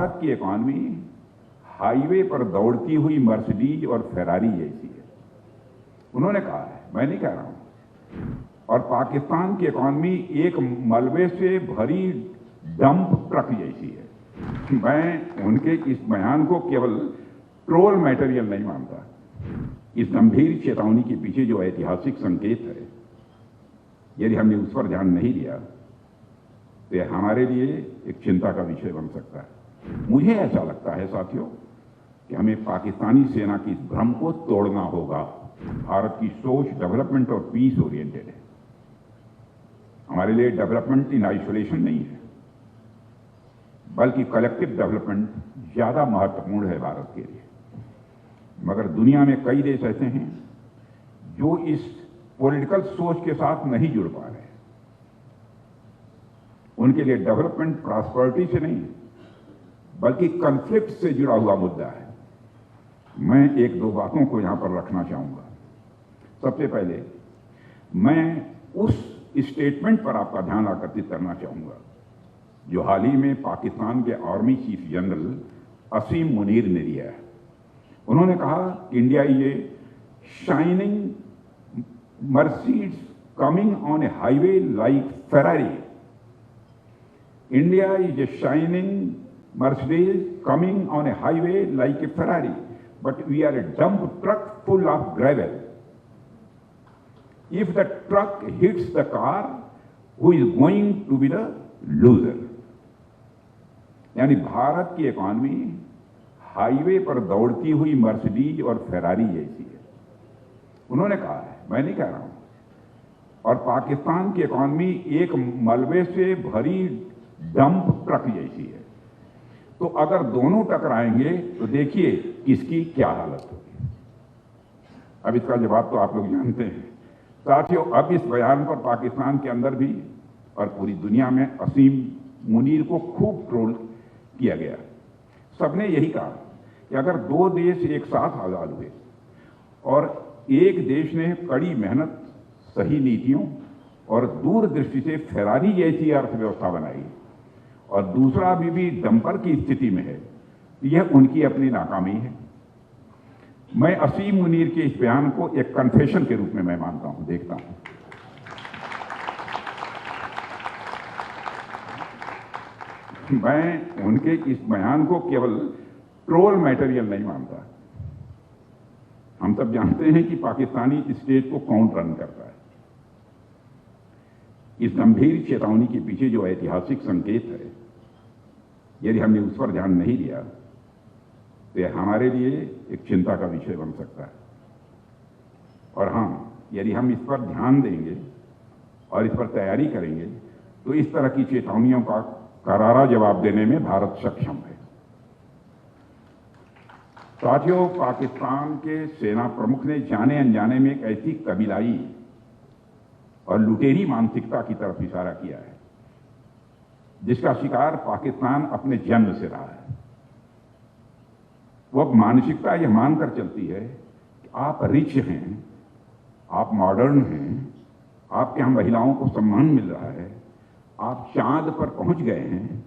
भारत की economy highway पर दौड़ती हुई मर्सिडीज और फेरारी जैसी है। उन्होंने कहा है, मैं नहीं कह रहा हूं। और पाकिस्तान की इकॉनमी एक मलबे से भरी डंप ट्रक जैसी है। मैं उनके इस बयान को केवल ट्रोल मटेरियल नहीं मानता। इस गंभीर चेतावनी के पीछे जो ऐतिहासिक संकेत है, यदि हमने उस पर ध्यान नहीं दिया तो यह हमारे लिए एक चिंता का विषय बन सकता है। मुझे ऐसा लगता है साथियों कि हमें पाकिस्तानी सेना की इस भ्रम को तोड़ना होगा। भारत की सोच डेवलपमेंट और पीस ओरिएंटेड है। हमारे लिए डेवलपमेंट इन आइसोलेशन नहीं है, बल्कि कलेक्टिव डेवलपमेंट ज्यादा महत्वपूर्ण है भारत के लिए। मगर दुनिया में कई देश ऐसे हैं जो इस पॉलिटिकल सोच के साथ नहीं जुड़ पा रहे। उनके लिए डेवलपमेंट प्रॉस्पेरिटी से नहीं बल्कि कॉन्फ्लिक्ट से जुड़ा हुआ मुद्दा है। मैं एक दो बातों को यहां पर रखना चाहूंगा। सबसे पहले मैं उस स्टेटमेंट पर आपका ध्यान आकर्षित करना चाहूंगा जो हाल ही में पाकिस्तान के army chief general Asim Munir ने दिया है। उन्होंने कहा India is a shining Mercedes coming on a highway like Ferrari. India is a shining Mercedes coming on a highway like a Ferrari, but we are a dump truck full of gravel. If the truck hits the car, who is going to be the loser? यानी भारत की economy highway पर दौड़ती हुई Mercedes और Ferrari जैसी है। उन्होंने कहा है, मैं नहीं कह रहा हूं। और पाकिस्तान की इकॉनमी एक मलबे से भरी डंप ट्रक जैसी है। तो अगर दोनों टकराएंगे तो देखिए किसकी क्या हालत होगी। अब इसका जवाब तो आप लोग जानते हैं। साथियों, अब इस बयान पर पाकिस्तान के अंदर भी और पूरी दुनिया में असीम मुनीर को खूब ट्रोल किया गया। सबने यही कहा कि अगर दो देश एक साथ आजाद हुए और एक देश ने कड़ी मेहनत, सही नीतियों और दूरदृष्टि से फेरारी जैसी अर्थव्यवस्था बनाई और दूसरा अभी भी डंपर की स्थिति में है, तो यह उनकी अपनी नाकामी है। मैं असीम मुनीर के इस बयान को एक कन्फेशन के रूप में मैं मानता हूं, देखता हूं। मैं उनके इस बयान को केवल ट्रोल मटेरियल नहीं मानता। हम सब जानते हैं कि पाकिस्तानी स्टेट को कौन रन करता है। इस गंभीर चेतावनी के पीछे जो ऐतिहासिक संकेत है, यदि हमने उस पर ध्यान नहीं दिया तो यह हमारे लिए एक चिंता का विषय बन सकता है। और हाँ, यदि हम इस पर ध्यान देंगे और इस पर तैयारी करेंगे तो इस तरह की चेतावनियों का करारा जवाब देने में भारत सक्षम है। साथियों, पाकिस्तान के सेना प्रमुख ने जाने अनजाने में एक ऐसी कबीलाई और लुटेरी मानसिकता की तरफ इशारा किया है जिसका शिकार पाकिस्तान अपने जन्म से रहा है। वो मानसिकता यह मानकर चलती है कि आप रिच हैं, आप मॉडर्न हैं, आपके यहां महिलाओं को सम्मान मिल रहा है, आप चांद पर पहुंच गए हैं,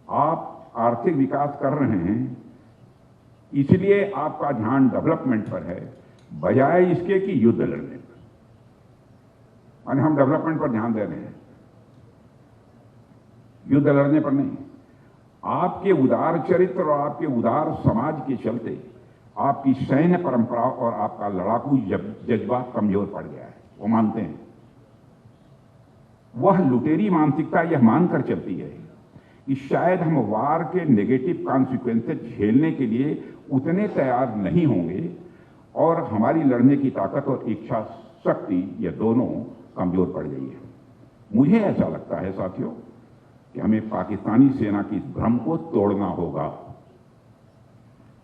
आप आर्थिक विकास कर रहे हैं, इसलिए आपका ध्यान डेवलपमेंट पर है बजाय इसके कि युद्ध लड़ने पर। यानी हम डेवलपमेंट पर ध्यान दे रहे हैं, युद्ध लड़ने पर नहीं। आपके उदार चरित्र और आपके उदार समाज के चलते आपकी सैन्य परंपरा और आपका लड़ाकू जज्बा कमजोर पड़ गया है, वो मानते हैं। वह लुटेरी मानसिकता यह मानकर चलती है कि शायद हम वार के नेगेटिव कॉन्सिक्वेंसेस झेलने के लिए उतने तैयार नहीं होंगे और हमारी लड़ने की ताकत और इच्छा शक्ति यह दोनों कमजोर पड़ गई है। मुझे ऐसा लगता है साथियों कि हमें पाकिस्तानी सेना की इस भ्रम को तोड़ना होगा।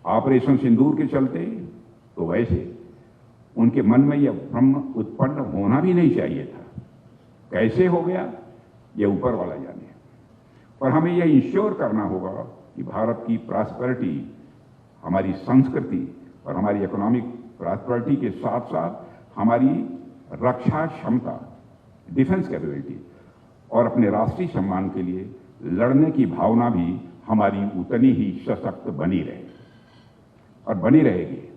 ऑपरेशन सिंदूर के चलते तो वैसे उनके मन में यह भ्रम उत्पन्न होना भी नहीं चाहिए था। कैसे हो गया यह ऊपर वाला जाने। पर हमें यह इंश्योर करना होगा कि भारत की प्रॉस्पेरिटी, हमारी संस्कृति और हमारी इकोनॉमिक प्रॉस्पेरिटी के साथ साथ हमारी रक्षा क्षमता, डिफेंस कैपेबिलिटी और अपने राष्ट्रीय सम्मान के लिए लड़ने की भावना भी हमारी उतनी ही सशक्त बनी रहे और बनी रहेगी।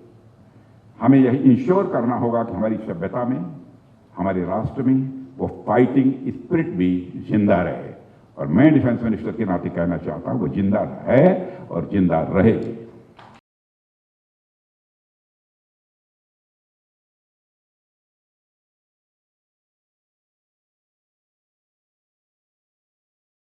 हमें यह इंश्योर करना होगा कि हमारी सभ्यता में, हमारे राष्ट्र में वो फाइटिंग स्पिरिट भी जिंदा रहे। और मैं डिफेंस मिनिस्टर के नाते कहना चाहता हूं वो जिंदा है और जिंदा रहेगी।